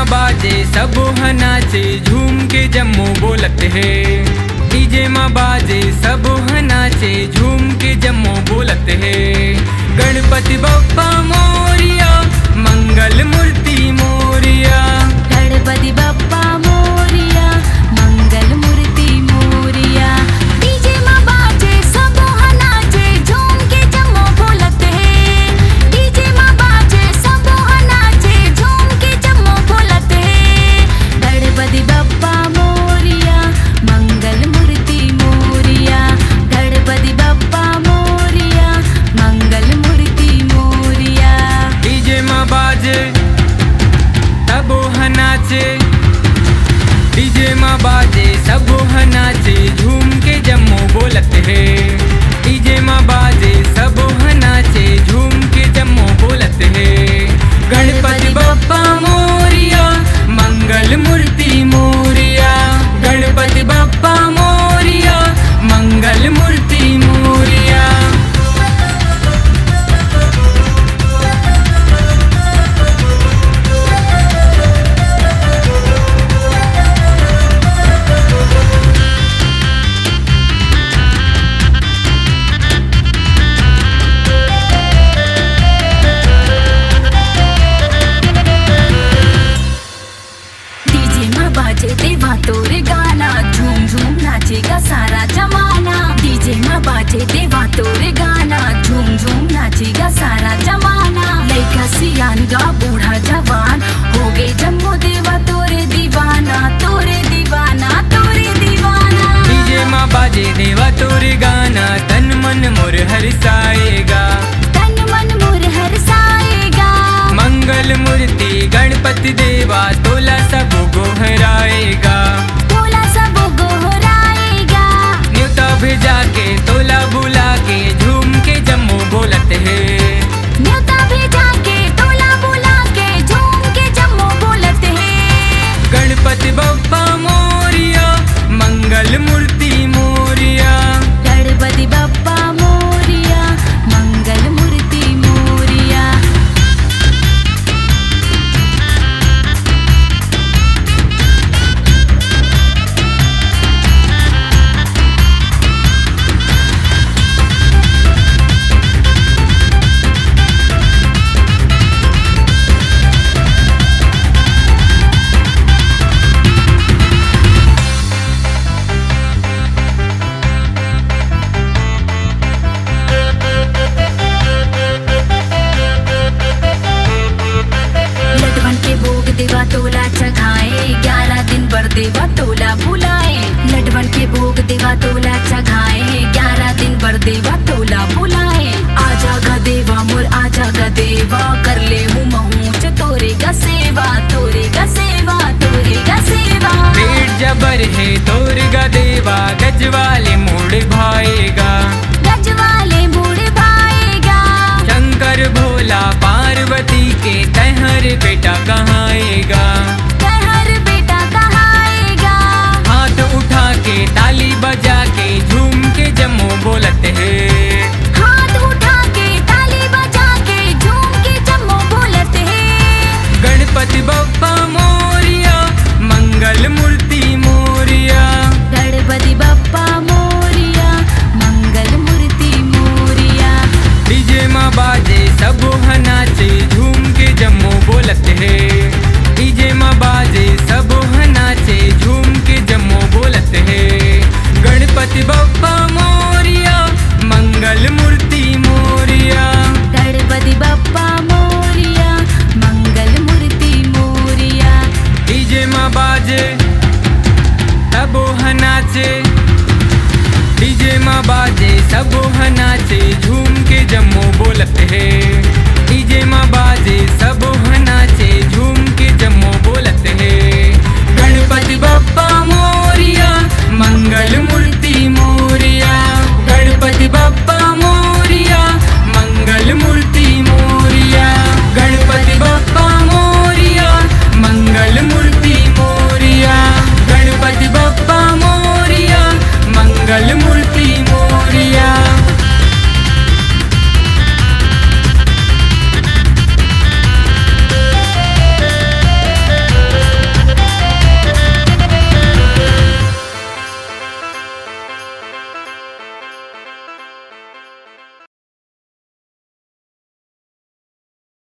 माँ बाजे सब नाचे झूम के जम्मू बोलत है। डीजे माँ बाजे सब नाचे झूम के जम्मू बोलत है। गणपति बप्पा मोरिया मंगल मूर्ति मोरिया। गणपति बप्पा मोरिया मंगल मूर्ति मोरिया। डीजे माँ बाजे सब नाचे झूम के जम्मू बोलत है। डीजे माँ बाजे सब नाचे झूम के जम्मू बोलत है। गणपति बप्पा मोरिया मंगल मूर्ति मोरिया। गणपति बप्पा मोरिया मंगल मूर्ति मोरिया। डीजे माँ बाजे सब नाचे। डीजे माँ बाजे सब नाचे झूम के जम्मू बोलत है। डीजे माँ बाजे सब नाचे झूम के जम्मू बोलत है। गणपति बप्पा मोरिया मंगल मूर्ति मोरिया। गणपति बप्पा मोरिया मंगल मूर्ति मोरिया। बाजे देवा तोरे गाना झूम झूम नाचेगा सारा जमाना। डीजे माँ बाजे देवा तोरे गाना झूम झूम नाचेगा सारा जमाना। लड़का सियान गा बूढ़ा जवान हो गए जम्मू देवा तोरे दीवाना। तोरे दीवाना तोरे दीवाना। डीजे माँ बाजे देवा तोरे गाना तन मन मोर हर्षाएगा। तन मन मोर हर्षाएगा। मंगल मूर्ति गणपति देवा तोला सब गोहराएगा। तोला सब गोहराएगा। न्योता भेजा के तोला बुला के झूम के जम्मू बोलत है। न्योता भेजा के तोला बुला के झूम के जम्मू बोलत है। गणपति बप्पा मोरिया मंगल मूर्ति मोरिया। गणपति बप्पा मोरिया मंगल मूर्ति मोरिया। लडवन के भोग देवा तोला चघाए 11 दिन बर देवा तोला बुलाए। लडवन के भोग देवा तोला चघाए 11 दिन बर देवा तोला बुलाए। आजा गा देवा मोर आजा गा देवा कर ले हूँ महूच तोरे गा सेवा। तोरे गा सेवा तोरे गा सेवा। पेट जबर है तोर गा देवा गजवाले मोड़ भाएगा। गजवाले बूढ़े भाएगा। शंकर भोला पार्वती के तहर बेटा कहाएगा। कहर बेटा कहाएगा। हाथ उठा के ताली बजा के झूम के जम्मू बोलत है। हाथ उठा के ताली बजा के झूम के जम्मू बोलत है। गणपति बप्पा मोरिया मंगल मूर्ति मोरिया। गणपति बप्पा मोरिया मंगल मूर्ति मोरिया। डीजे माँ बाजे सब नाचे झूम के जम्मू बोलत है। डीजे माँ बाजे सब नाचे झूम के जम्मू बोलत है। गणपति बप्पा मोरिया मंगल मूर्ति मोरिया। गणपति बप्पा मोरिया मंगल मूर्ति मोरिया। डीजे माँ बाजे सब नाचे। डीजे माँ बाजे सब नाचे झूम के जम्मू बोलत है।